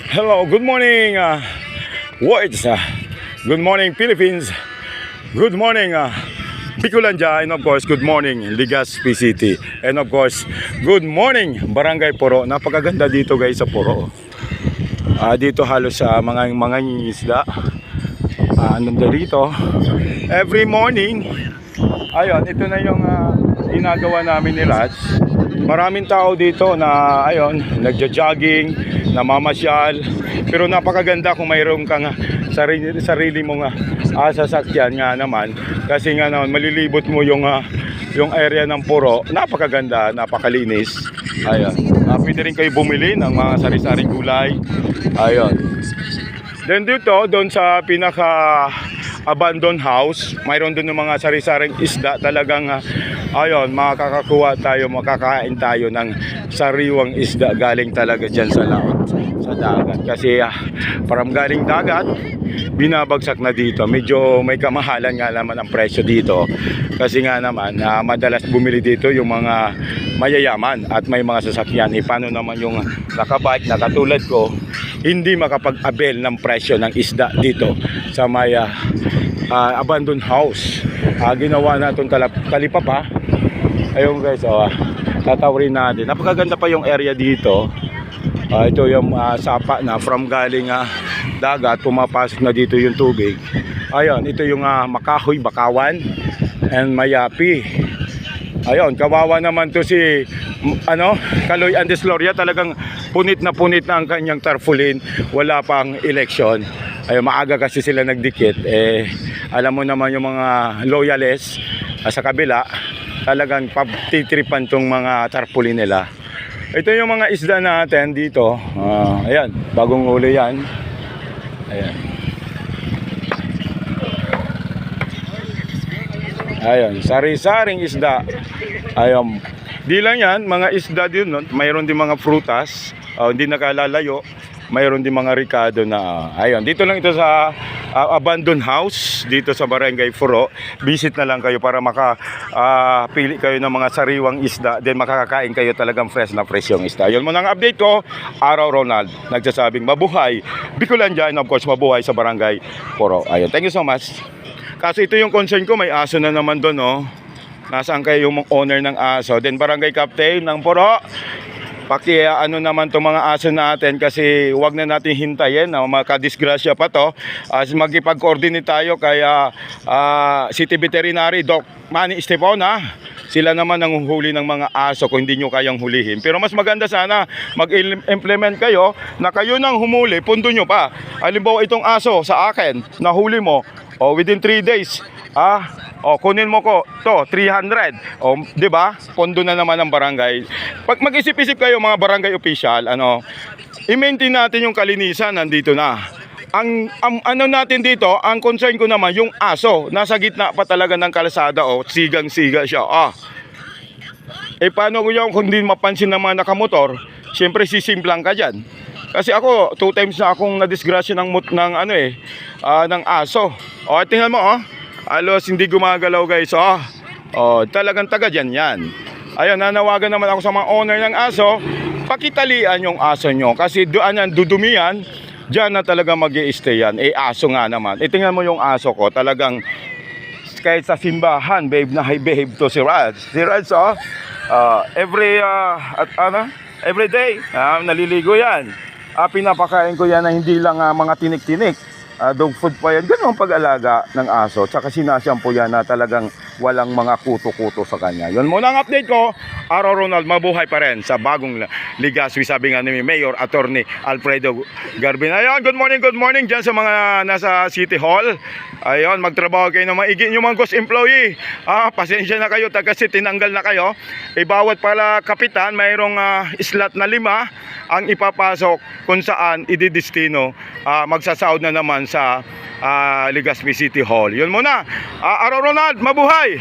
Hello, good morning, words. Good morning, Philippines. Good morning, Bicolandia. And of course, good morning, Legazpi City. And of course, good morning, Barangay Poro. Napakaganda dito guys sa Poro. Dito halos sa mga isda. Nandito. Every morning, ayun, ito na yung ginagawa namin ni Raj. Maraming tao dito na ayun, nagja-jogging, namamasyal. Pero napakaganda kung mayroon kang sarili mong sasakyan nga naman. Kasi nga naman malilibot mo yung area ng Poro. Napakaganda, napakalinis. Ayun. Pwede rin kayo bumili ng mga sari-saring gulay. Ayun. Then dito, doon sa pinaka abandoned house, mayroon doon ng mga sari-saring isda. Talagang ayun, makakakuha tayo, makakain tayo ng sariwang isda galing talaga dyan sa laot, sa dagat. Kasi parang galing dagat, binabagsak na dito. Medyo may kamahalan nga naman ang presyo dito. Kasi nga naman, madalas bumili dito yung mga mayayaman at may mga sasakyan. Paano naman yung nakabike na katulad ko, hindi makapag-abel ng presyo ng isda dito sa may abandoned house. Ginawa na itong talipapa. Ayun guys, tatawrin natin. Napakaganda pa yung area dito. Ito yung sapa na from galing dagat, pumapasok na dito yung tubig. Ayun, ito yung Makahoy, Bakawan and Mayapi. Ayun, kawawa naman to si Kaloy Andesloria. Talagang punit na ang kanyang tarpaulin. Wala pang election. Ayun, maaga kasi sila nagdikit. Alam mo naman yung mga loyalists sa kabila, talagang titripan tong mga tarpaulin nila. Ito yung mga isda natin dito. Ayan, bagong huli yan. Ayan. Ayun, sari-saring isda. Ayun. Di lang yan, mga isda din, no? Mayroon din mga prutas. Hindi nakalalayo. Mayroon din mga ricado na ayun. Dito lang ito sa abandoned house dito sa Barangay Poro. Visit na lang kayo para makapili kayo ng mga sariwang isda. Then makakakain kayo talagang fresh na fresh yung isda. Yun muna ang update ko. Araw Ronald nagsasabing mabuhay Bicolandia, and of course mabuhay sa Barangay Poro. Ayun, thank you so much. Kasi ito yung concern ko, may aso na naman doon, no? Nasaan kayo yung owner ng aso? Then Barangay Captain ng Poro, naman itong mga aso natin, kasi wag na natin hintayin na makadisgrasya pa to. Magkipag-coordinate tayo kaya City Veterinary Doc Manny Estepona. Sila naman ang huli ng mga aso kung hindi nyo kayang hulihin. Pero mas maganda sana mag-implement kayo na kayo nang humuli, pundo nyo pa. Halimbawa itong aso sa akin, nahuli mo, within 3 days, kunin mo ko to 300. Di ba? Pondo na naman ng barangay. Pag mag-isip-isip kayo mga barangay official, i-maintain natin yung kalinisan, nandito na. Ang natin dito, ang concern ko naman yung aso, nasa gitna pa talaga ng kalsada, sigang-siga siya. Paano ko yung kung hindi mapansin ng mga nakamotor, siyempre sisimplang ka dyan. Kasi ako 2 times na akong nadisgrasya ng aso. Tingnan mo, alos hindi gumagalaw guys. Talagang taga dyan yan. Ayun, nanawagan naman ako sa mga owner ng aso, pakitalian yung aso nyo. Kasi dudumian, dyan na talaga mag-i-stay yan. Aso nga naman. Tingnan mo yung aso ko, talagang kahit sa simbahan, babe na behave to si Raj. Si Raj, every day, naliligo yan. Pinapakain ko yan na hindi lang mga tinik-tinik. Dog food pa yan. Ganun ang pag-alaga ng aso. Tsaka sinashampo yan na talagang walang mga kuto-kuto sa kanya. Yun muna ang update ko. Araw Ronald, mabuhay pa rin sa bagong Legazpi, sabi nga ni Mayor Attorney Alfredo Garbin. Ayun, good morning dyan sa mga nasa City Hall. Ayun, magtrabaho kayo ng maigi. Yung mga ghost employee, pasensya na kayo, kasi tinanggal na kayo. Bawat pala kapitan, mayroong slot na 5 ang ipapasok kung saan ididestino. Magsasahod na naman sa Legazpi City Hall. Yun muna. Araw Ronald, mabuhay!